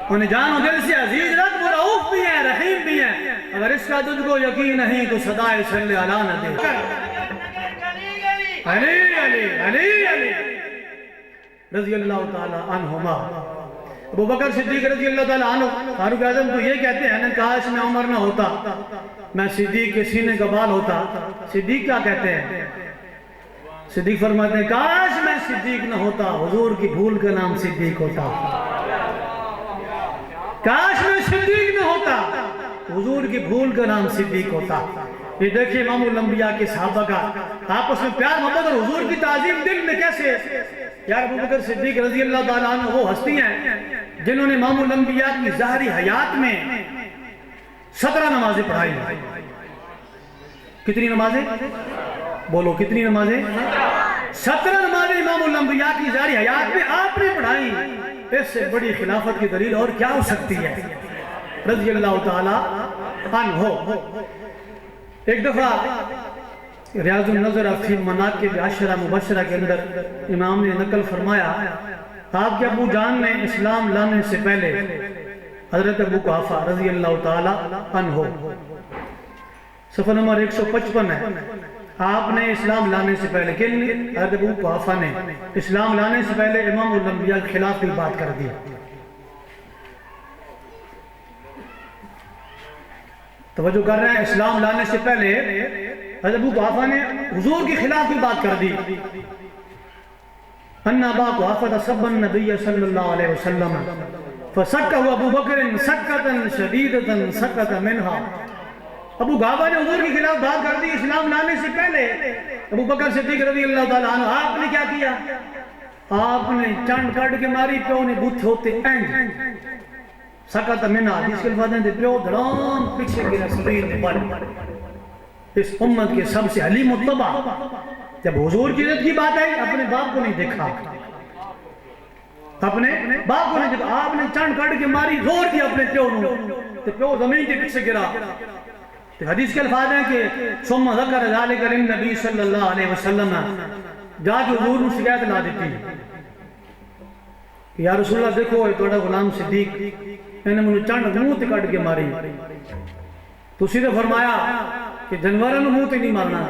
انہیں جان و دل سے عزیز رکھ، وہ رؤوف بھی ہیں، رحیم بھی ہیں، اگر اس کا تجھ کو یقین نہیں تو صدائے صلی اللہ نہ دے۔ علی علی علی علی رضی اللہ تعالی عنہما۔ ابو بکر صدیق رضی اللہ تعالی عنہ فاروق اعظم تو یہ کہتے ہیں نا، کاش میں عمر نہ ہوتا، میں صدیق کے سینے کا بال ہوتا۔ صدیق کیا کہتے ہیں؟ صدیق فرماتے ہیں کاش میں صدیق نہ ہوتا، حضور کی بھول کا نام صدیق ہوتا۔ کاش میں صدیق نہ ہوتا، حضور کی بھول کا نام صدیق ہوتا۔ یہ دیکھیں امام الانبیاء کے صحابہ کا آپس میں پیار محبت اور حضور کی تعظیم دل میں کیسے۔ یار ابو بکر صدیق رضی اللہ تعالیٰ عنہ وہ ہستی ہیں جنہوں نے امام الانبیاء کی ظاہری حیات میں 17 نمازیں پڑھائی۔ کتنی نمازیں؟ بولو کتنی نمازیں؟ 17 نمازیں امام الانبیاء کی ظاہری حیات میں آپ نے پڑھائی۔ اس سے بڑی خلافت کی دلیل اور کیا ہو سکتی ہے؟ رضی اللہ تعالیٰ عنہ۔ ایک دفعہ ریاض النظر فی مناقب عشرہ مبشرہ کے اندر امام نے نقل فرمایا، آپ کے ابو جان نے اسلام لانے سے پہلے حضرت ابو قحافہ رضی اللہ تعالیٰ عنہ، صفحہ نمبر 155 ہے، آپ نے اسلام لانے سے پہلے حضرت ابو قحافہ نے اسلام لانے سے پہلے امام الانبیاء کے خلاف کی بات کر دی۔ توجہ کر رہے ہیں، اسلام لانے سے پہلے حضرت ابو قحافہ نے حضور کے خلاف کی بات کر دی۔ ان ابا قحافہ سب النبی صلی اللہ علیہ وسلم فسکہ ابو بکر سکتا شدیدتا سکت منہا۔ ابو قحافہ نے حضور کے خلاف بات کر دی اسلام لانے سے پہلے۔ ابو بکر صدیق رضی اللہ تعالیٰ عنہ آپ نے کیا کیا؟ آپ نے چنڈ کٹ کے ماری، پیو نے بوتھ ہوتے اینڈ سکت منہا، جس کے الفاظ ہیں پیو دھڑام پیچھے گرا سبیل نے بڑھ۔ اس امت کے سب سے حلیم متبع جب حضور کی عزت کی بات آئی اپنے باپ کو نہیں دیکھا، اپنے باپ کو نہیں دیکھا، آپ نے چنڈ کٹ کے ماری، زور دیا اپنے پیو نو، تو پیو زمین کے پیچھے گرا۔ تو حدیث کے الفاظ ہیں کہ ثم ذکر ذلک للنبی صلی اللہ علیہ وسلم، جا کے حضور نے شکایت لا دیتی کہ یا رسول اللہ دیکھو یہ توڑا غلام صدیق میں نے مجھے چنڈ منہ تے کٹ کے ماری۔ تو سیدھے فرمایا کہ جنوروں منہ تے نہیں مارنا،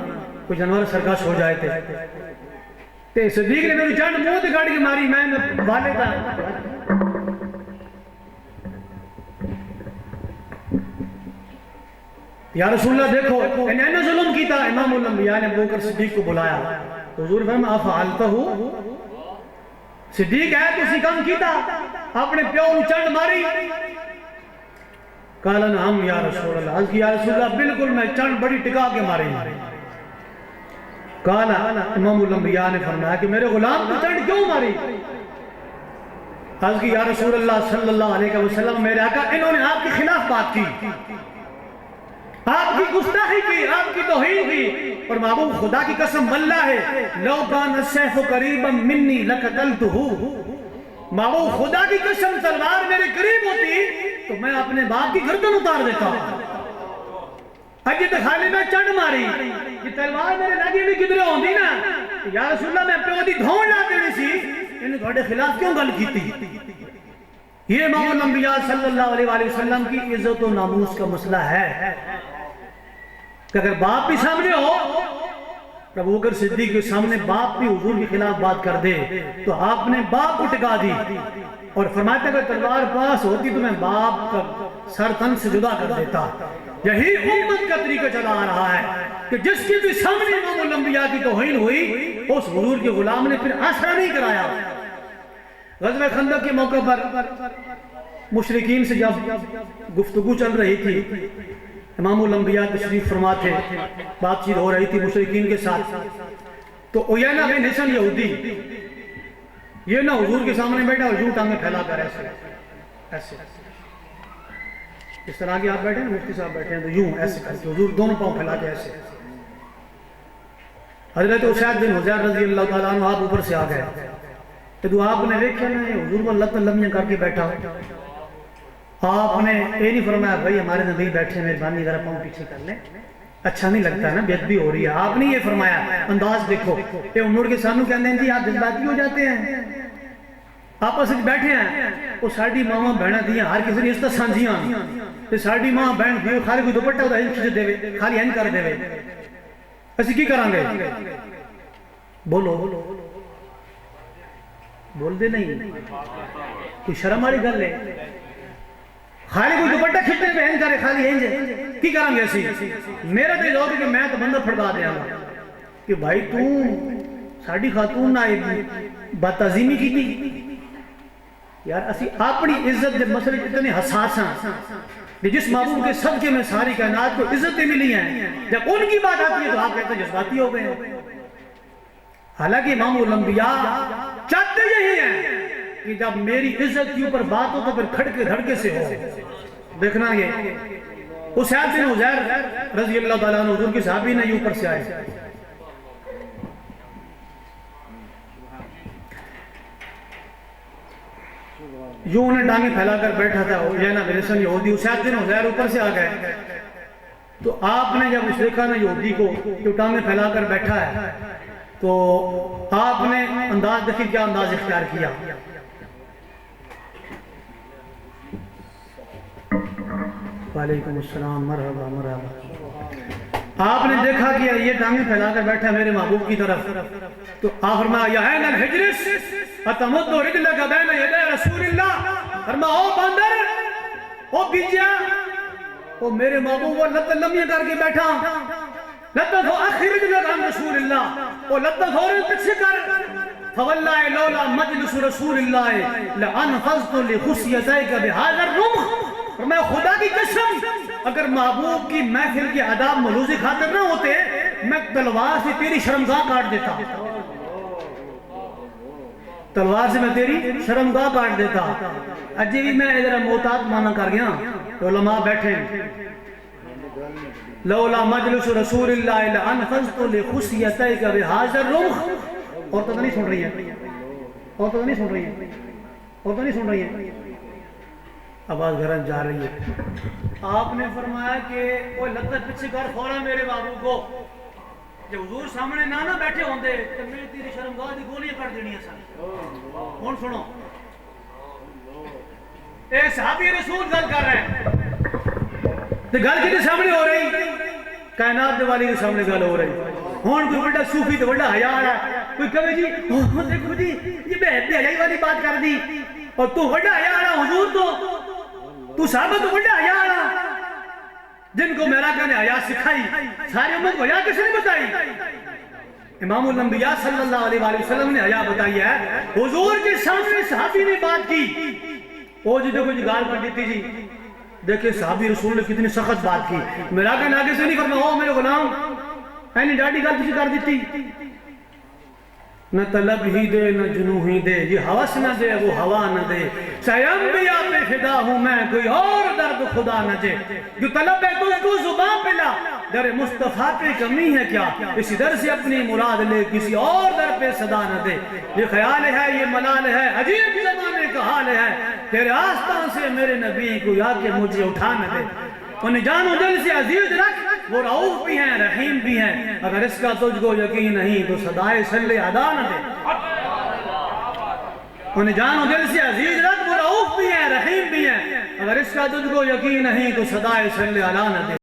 کوئی جنور سرکش ہو جائے تے صدیق نے میری چنڈ منہ تے کٹ کے ماری، میں نے والے تھا۔ یا رسول اللہ دیکھو انہیں نے ظلم کیتا۔ امام الانبیاء نے ابو بکر صدیق کو بلایا، حضور فرمایا افعلتہ، صدیق ہے تو اسی کام کیتا، اپنے پیو نے چنڈ ماری؟ قال نعم یا رسول اللہ، عرض کی یا رسول اللہ بالکل میں چنڈ بڑی ٹکا کے ماری۔ قال امام الانبیاء نے فرمایا کہ میرے غلام کو چنڈ کیوں ماری؟ عرض کی یا رسول اللہ صلی اللہ علیہ وسلم میرے آقا انہوں نے آپ کے خلاف بات کی، آپ کی گستاخی کی، آپ کی توہین کی، اور محبوب خدا کی قسم واللہ ہے لو کان السیف قریبا منی لقتلتہ، محبوب خدا کی قسم تلوار میرے قریب ہوتی تو میں اپنے باپ کی گردن اتار دیتا۔ اجی تو خالی میں چنڈ ماری، یہ تلوار میرے لگی بھی کدھر ہوندی نا، یا رسول اللہ میں پیو دی دھون لا دینی سی، انہوں تھوڑے خلاف کیوں گل کی تھی؟ یہ امام الانبیاء صلی اللہ علیہ وسلم کی عزت و ناموس کا مسئلہ ہے کہ اگر باپ بھی سامنے ہو، ابو بکر صدیق کے سامنے باپ بھی حضور کے خلاف بات کر دے تو آپ نے باپ کو ٹکا دی، اور فرماتے اگر تلوار پاس ہوتی تو میں باپ کا سر تن سے جدا کر دیتا۔ یہی امت کا طریقہ چلا آ رہا ہے کہ جس کی بھی سامنے امام الانبیاء کی توہین ہوئی اس حضور کے غلام نے پھر آسرا نہیں کرایا۔ غزوہ خندق کے موقع پر مشرکین سے جب گفتگو چل رہی تھی، امام الانبیاء تشریف فرما تھے، بات چیت ہو رہی تھی مشرکین کے ساتھ، تو عیینہ بن حصن یہودی یہ نہ حضور کے سامنے بیٹھا اور یوں ٹانگیں پھیلا کر ایسے اس طرح کے آپ بیٹھے ہیں، مفتی صاحب بیٹھے ہیں تو یوں ایسے کرتے، حضور دونوں پاؤں پھیلا کے ایسے۔ حضرت اسید بن حضیر رضی اللہ تعالیٰ عنہ آپ اوپر سے آ گئے تو آپ نے دیکھا نا حضور اللہ تعالیٰ لمحے کر کے بیٹھا، آپ نے یہ نہیں فرمایا بھائی ہمارے نبی بیٹھے مہربانی ذرا پاؤں پیچھے کر لیں، اچھا نہیں لگتا ہے نا، بے ادبی ہو رہی ہے۔ آپ نے یہ فرمایا، انداز دیکھو، یہ مڑ کے سانو کہتے ہیں جی آپ جذباتی ہو جاتے ہیں، آپس میں بیٹھے ہیں وہ ساڑی ماما بہنہ دیا ہر کسی نے اس طرح سانجیاں کہ ساڑی ماں بہن دیو خالی کوئی دوپٹہ ہوتا ہے کھچ دے خالی این کر دے اسی کی کران گے بولو بول دے نہیں کوئی شرم والی گل ہے خالی کوئی دوپٹہ کھچنے پہ این کرے خالی این جے کی کران گے اسی میرا دل ہو کہ میں تو بندہ پھڑکا دیا گا کہ بھائی تو ساڑی خاتون نہ بدتعظیمی کی تھی یار اسی اپنی عزت کے مسئلے اتنے حساس ہیں جس محبوب کے صدقے میں ساری کائنات کو عزتیں ملی ہیں جب ان کی بات آتی ہے تو آپ کہتے ہیں جذباتی ہو گئے ہیں حالانکہ امام الانبیاء چاہتے یہی ہیں کہ جب میری عزت کے اوپر بات ہو تو پھر کھڑکے دھڑکے سے ہو دیکھنا یہ اسید بن حضیر رضی اللہ تعالیٰ عنہ حضور کی صحابی نے یہ اوپر سے آئے یوں انہیں ڈانگیں پھیلا کر بیٹھا تھا یہ نا بلسن یہودی اسید بن حضیر اوپر سے آ گئے تو آپ نے جب اس دیکھا نا یہودی کو جو ڈانگیں پھیلا کر بیٹھا ہے تو آپ نے انداز دیکھی کیا انداز اختیار کیا وعلیکم السلام مرحبا مرحبا آپ نے دیکھا کہ یہ ٹانگیں پھیلا کر بیٹھا میرے محبوب کی طرف تو فرمایا یا این الحجرس اتمد رجلک بین یدی رسول اللہ فرمایا او باندر او بیجیا او میرے محبوب وہ لت لمبی کر کے بیٹھا لطف و اخر رجلک عن رسول اللہ او لطف اور پیچھے کر فواللہ لولا مجلس رسول اللہ لانفضت لخصیتیک بهذا الرمح فرمایا خدا کی قسم اگر محبوب کی محفل کے آداب ملوزی خاطر نہ ہوتے میں تلوار سے تیری شرمگاہ کاٹ دیتا تلوار سے میں تیری شرمگاہ کاٹ دیتا اجی بھی میں ادھر محتاط مانا کر گیا تو علماء بیٹھے لولا مجلس رسول اللہ لانفضت لخصیتیک بهذا الرمح اور تو نہیں سن رہی ہے اور تو نہیں سن رہی ہے اور تو نہیں سن رہی ہے آواز گھرن جا رہی ہے آپ نے فرمایا کہ وہ لطت پیچھے کر فورا میرے بابو کو جب حضور سامنے نہ بیٹھے ہوندے تو میں تیری شرمگاہ دی گولیاں کر دینی سن کون سنو اے صحابی رسول گل کر رہے ہیں تو گل کتے سامنے ہو رہی کائنات دے والی کے سامنے گل ہو رہی ہون کوئی بڑا صوفی تو بڑا حیا ہے کوئی کہے جی دیکھو جی یہ بے حیائی والی بات کر دی اور تو بڑا حیا ہے حضور تو صحابہ تو بڑا حیا ہے جن کو میرا کہنے حیا سکھائی ساری امت کو حیا کس نے بتائی امام الانبیاء صلی اللہ علیہ وآلہ وسلم نے حیا بتائی ہے حضور کے سامنے صحابی نے بات کی وہ جی دیکھو جی گال کر دیتی جی دیکھیں صحابی رسول نے کتنی سخت بات کی میرا کہنے آگے سے نہیں فرمایا او میرے غلام اینی ڈاڈی گال کسی کر دیتی نہ طلب ہی دے نہ جنو ہی دے یہ حوث نہ دے وہ ہوا نہ دے چاہے انبیاء پہ فدا ہوں میں کوئی اور درد خدا نہ دے جو طلب ہے تو اس کو زبان پہ لا در مصطفیٰ پہ کمی ہے کیا اسی در سے اپنی مراد لے کسی اور در پہ صدا نہ دے یہ خیال ہے یہ ملال ہے عجیب زمانے کا حال ہے تیرے آستان سے میرے نبی کو یا کہ مجھے اٹھا نہ دے انہیں جان و دل سے عزیز رکھ وہ رعوف بھی ہیں رحیم بھی ہیں اگر اس کا تجھ کو یقین نہیں تو صدائے صلی ادا نہ دے انہیں جان و دل سے عزیز رکھ وہ رعوف بھی ہیں رحیم بھی ہیں اگر اس کا تجھ کو یقین نہیں تو صدائے صلی ادا نہ دے